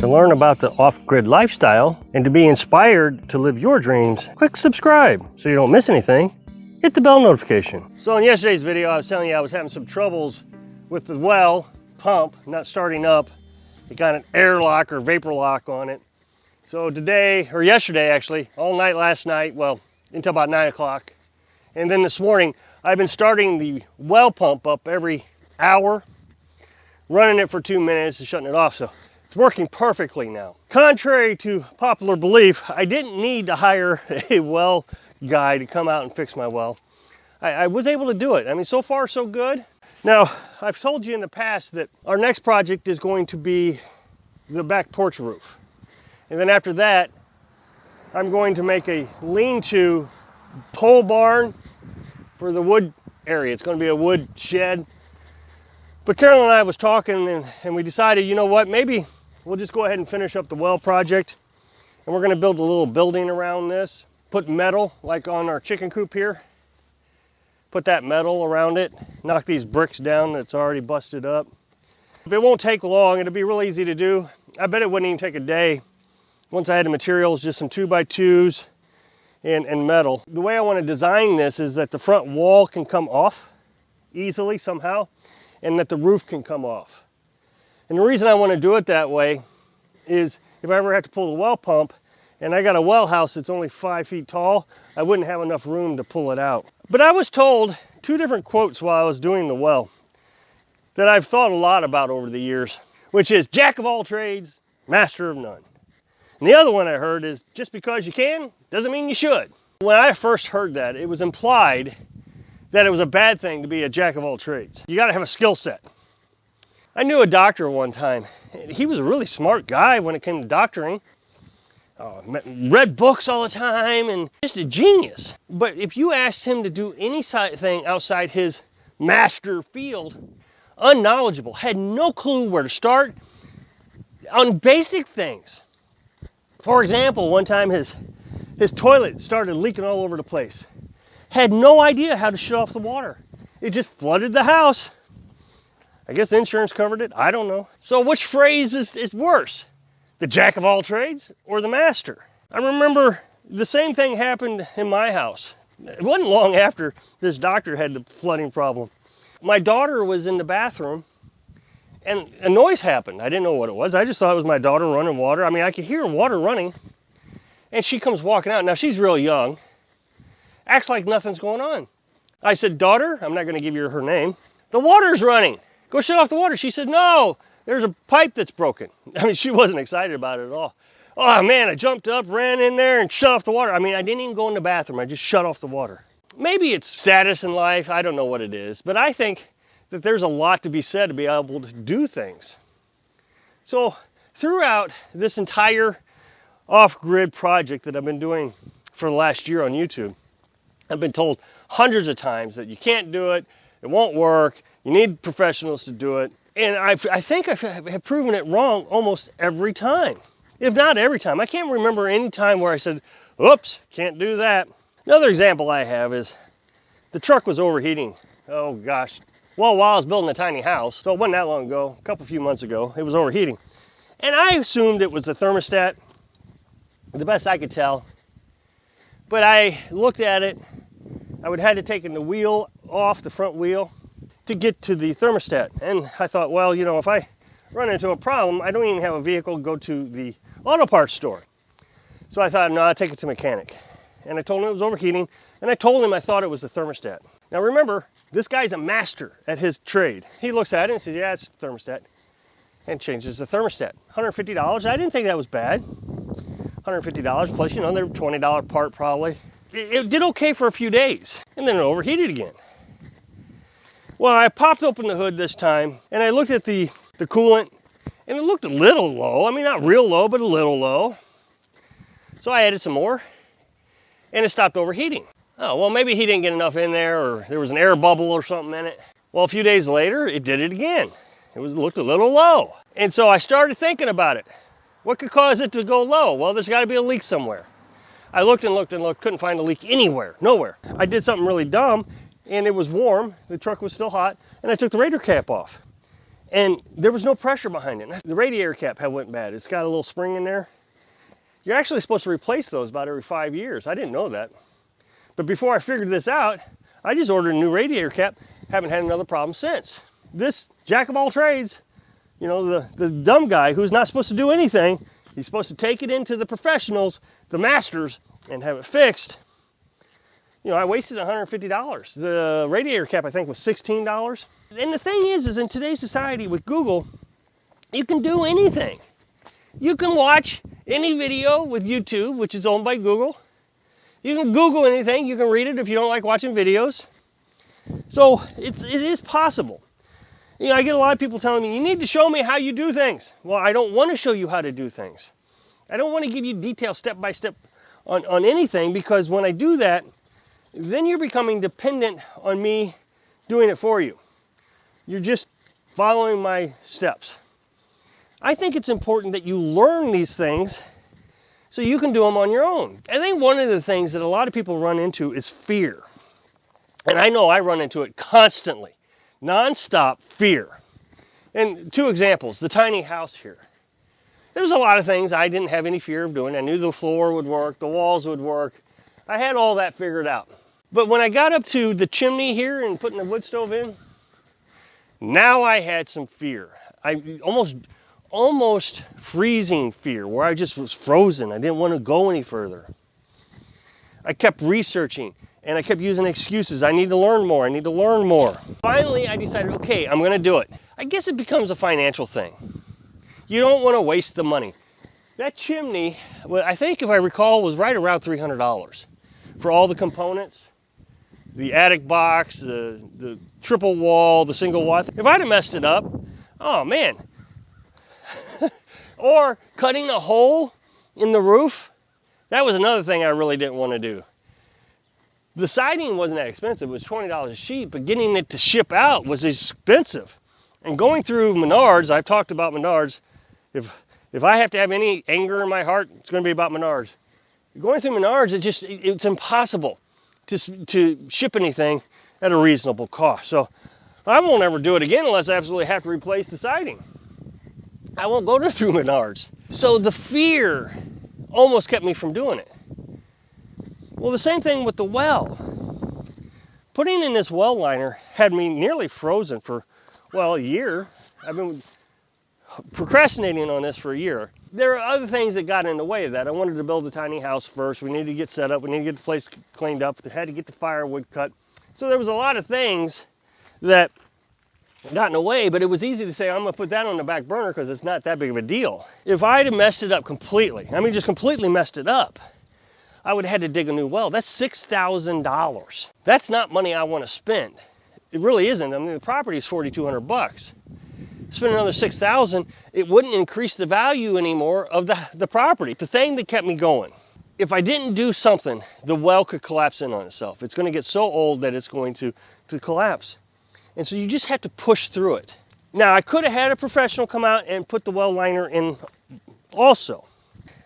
To learn about the off-grid lifestyle and to be inspired to live your dreams, click subscribe so you don't miss anything. Hit the bell notification. So in yesterday's video, I was telling you I was having some troubles with the well pump not starting up. It got an air lock or vapor lock on it. So today, or yesterday actually, all night last night, well, until about 9 o'clock. And then this morning, I've been starting the well pump up every hour, running it for 2 minutes and shutting it off. So it's working perfectly now. Contrary to popular belief, I didn't need to hire a well guy to come out and fix my well. I was able to do it. I mean, so far so good. Now, I've told you in the past that our next project is going to be the back porch roof. And then after that, I'm going to make a lean-to pole barn for the wood area. It's going to be a wood shed. But Carolyn and I was talking and we decided, you know what, maybe we'll just go ahead and finish up the well project. And we're going to build a little building around this. Put metal, like on our chicken coop here. Put that metal around it. Knock these bricks down that's already busted up. It won't take long. It'll be real easy to do. I bet it wouldn't even take a day. Once I had the materials, just some 2x2s and metal. The way I want to design this is that the front wall can come off easily somehow, and that the roof can come off. And the reason I want to do it that way is if I ever have to pull the well pump, and I got a well house that's only 5 feet tall, I wouldn't have enough room to pull it out. But I was told 2 different quotes while I was doing the well that I've thought a lot about over the years, which is jack of all trades, master of none. And the other one I heard is just because you can doesn't mean you should. When I first heard that, it was implied that it was a bad thing to be a jack of all trades. You got to have a skill set. I knew a doctor one time. He was a really smart guy when it came to doctoring. Read books all the time and just a genius. But if you asked him to do anything outside his master field, unknowledgeable, had no clue where to start on basic things. For example, one time his toilet started leaking all over the place. Had no idea how to shut off the water. It just flooded the house. I guess the insurance covered it. I don't know. So which phrase is worse? The jack of all trades or the master? I remember the same thing happened in my house. It wasn't long after this doctor had the flooding problem. My daughter was in the bathroom and a noise happened. I didn't know what it was. I just thought it was my daughter running water. I mean, I could hear water running. And she comes walking out. Now, she's real young. Acts like nothing's going on. I said, daughter, I'm not going to give you her name. The water's running. Go shut off the water. She said, no, there's a pipe that's broken. I mean, she wasn't excited about it at all. Oh man, I jumped up, ran in there and shut off the water. I mean, I didn't even go in the bathroom. I just shut off the water. Maybe it's status in life. I don't know what it is, but I think that there's a lot to be said to be able to do things. So throughout this entire off-grid project that I've been doing for the last year on YouTube, I've been told hundreds of times that you can't do it, it won't work, you need professionals to do it. And I think I have proven it wrong almost every time. If not every time. I can't remember any time where I said, oops, can't do that. Another example I have is the truck was overheating. Oh gosh. Well, while I was building a tiny house, so it wasn't that long ago, a few months ago, it was overheating. And I assumed it was the thermostat, the best I could tell. But I looked at it, I would have to take the wheel off, the front wheel, to get to the thermostat. And I thought, well, you know, if I run into a problem, I don't even have a vehicle to go to the auto parts store. So I thought, no, I'll take it to a mechanic. And I told him it was overheating, and I told him I thought it was the thermostat. Now remember, this guy's a master at his trade. He looks at it and says, yeah, it's the thermostat, and changes the thermostat. $150, I didn't think that was bad. $150 plus, you know, they're $20 part probably. It did okay for a few days, and then it overheated again. Well, I popped open the hood this time, and I looked at the coolant, and it looked a little low. I mean, not real low, but a little low. So I added some more, and it stopped overheating. Oh, well, maybe he didn't get enough in there, or there was an air bubble or something in it. Well, a few days later, it did it again. It looked a little low. And so I started thinking about it. What could cause it to go low? Well, there's got to be a leak somewhere. I looked and looked and looked, couldn't find a leak anywhere, nowhere. I did something really dumb, and it was warm, the truck was still hot, and I took the radiator cap off. and there was no pressure behind it. The radiator cap had went bad. It's got a little spring in there. You're actually supposed to replace those about every 5 years. I didn't know that. But before I figured this out, I just ordered a new radiator cap. Haven't had another problem since. This jack of all trades, you know, the dumb guy who's not supposed to do anything, he's supposed to take it into the professionals, the masters, and have it fixed. You know, I wasted $150. The radiator cap, I think, was $16. And the thing is in today's society with Google, you can do anything. You can watch any video with YouTube, which is owned by Google. You can Google anything. You can read it if you don't like watching videos. So it is possible. You know, I get a lot of people telling me, you need to show me how you do things. Well, I don't want to show you how to do things. I don't want to give you details step by step on anything, because when I do that, then you're becoming dependent on me doing it for you. You're just following my steps. I think it's important that you learn these things so you can do them on your own. I think one of the things that a lot of people run into is fear. And I know I run into it constantly. Non-stop fear. And 2 examples, the tiny house here. There's a lot of things I didn't have any fear of doing. I knew the floor would work, the walls would work. I had all that figured out. But when I got up to the chimney here and putting the wood stove in, now I had some fear. I almost freezing fear, where I just was frozen. I didn't want to go any further. I kept researching and I kept using excuses. I need to learn more. I need to learn more. Finally, I decided, okay, I'm going to do it. I guess it becomes a financial thing. You don't want to waste the money. That chimney, well, I think if I recall, was right around $300 for all the components. The attic box, the triple wall, the single wall. If I'd have messed it up, oh man. Or cutting a hole in the roof, that was another thing I really didn't want to do. The siding wasn't that expensive, it was $20 a sheet, but getting it to ship out was expensive. And going through Menards, I've talked about Menards, if I have to have any anger in my heart, it's going to be about Menards. Going through Menards, it's impossible to ship anything at a reasonable cost. So I won't ever do it again unless I absolutely have to replace the siding. I won't go through Menards. So the fear almost kept me from doing it. Well, the same thing with the well. Putting in this well liner had me nearly frozen for, well, a year. I've been procrastinating on this for a year. There are other things that got in the way of that. I wanted to build a tiny house first. We needed to get set up. We needed to get the place cleaned up. We had to get the firewood cut. So there was a lot of things that got in the way, but it was easy to say, I'm going to put that on the back burner because it's not that big of a deal. If I'd have messed it up completely, I mean just completely messed it up, I would have had to dig a new well. That's $6,000. That's not money I want to spend. It really isn't. I mean, the property is $4,200. Spend another $6,000, it wouldn't increase the value anymore of the property. The thing that kept me going. If I didn't do something, the well could collapse in on itself. It's going to get so old that it's going to collapse. And so you just have to push through it. Now, I could have had a professional come out and put the well liner in also.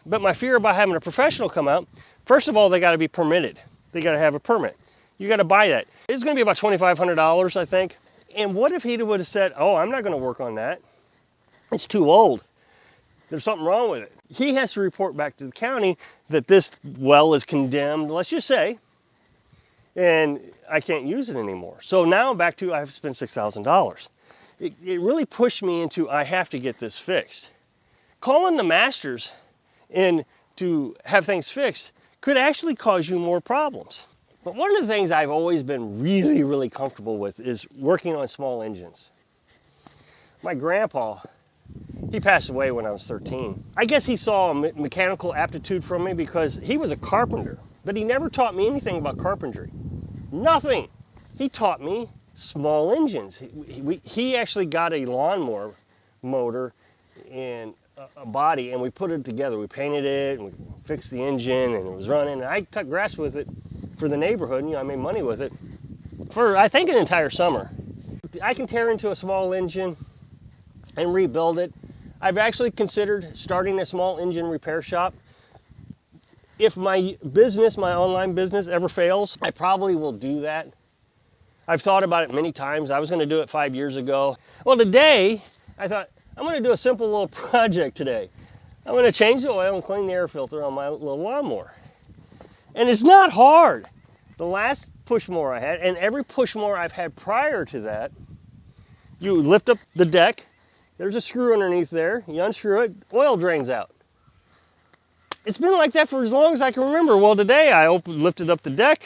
But my fear about having a professional come out, first of all, they got to be permitted. They got to have a permit. You got to buy that. It's going to be about $2,500, I think. And what if he would have said, oh, I'm not going to work on that. It's too old. There's something wrong with it. He has to report back to the county that this well is condemned, let's just say, and I can't use it anymore. So now I'm back to, I have to spend $6,000. It really pushed me into, I have to get this fixed. Calling the masters and to have things fixed could actually cause you more problems. But one of the things I've always been really, really comfortable with is working on small engines. My grandpa, he passed away when I was 13. I guess he saw a mechanical aptitude from me because he was a carpenter, but he never taught me anything about carpentry. Nothing. He taught me small engines. He actually got a lawnmower motor and a body, and we put it together. We painted it, and we fixed the engine, and it was running. And I cut grass with it for the neighborhood, and I made money with it for, I think, an entire summer. I can tear into a small engine and rebuild it. I've actually considered starting a small engine repair shop. If my business, my online business, ever fails, I probably will do that. I've thought about it many times. I was going to do it 5 years ago. Well, today, I thought, I'm going to do a simple little project today. I'm going to change the oil and clean the air filter on my little lawnmower. And it's not hard. The last push mower I had, and every push mower I've had prior to that, you lift up the deck, there's a screw underneath there, you unscrew it, oil drains out. It's been like that for as long as I can remember. Well, today I lifted up the deck,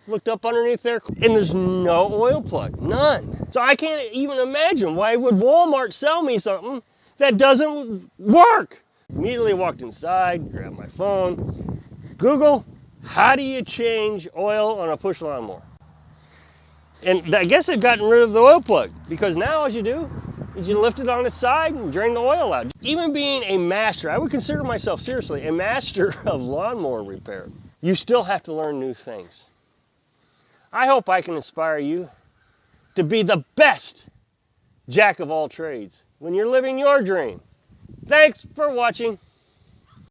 looked up underneath there, and there's no oil plug, none. So I can't even imagine why would Walmart sell me something that doesn't work. Immediately walked inside, grabbed my phone, Google, how do you change oil on a push lawnmower? And I guess they've gotten rid of the oil plug, because now all you do is you lift it on its side and drain the oil out. Even being a master, I would consider myself seriously a master of lawnmower repair, you still have to learn new things. I hope I can inspire you to be the best jack of all trades when you're living your dream. Thanks for watching.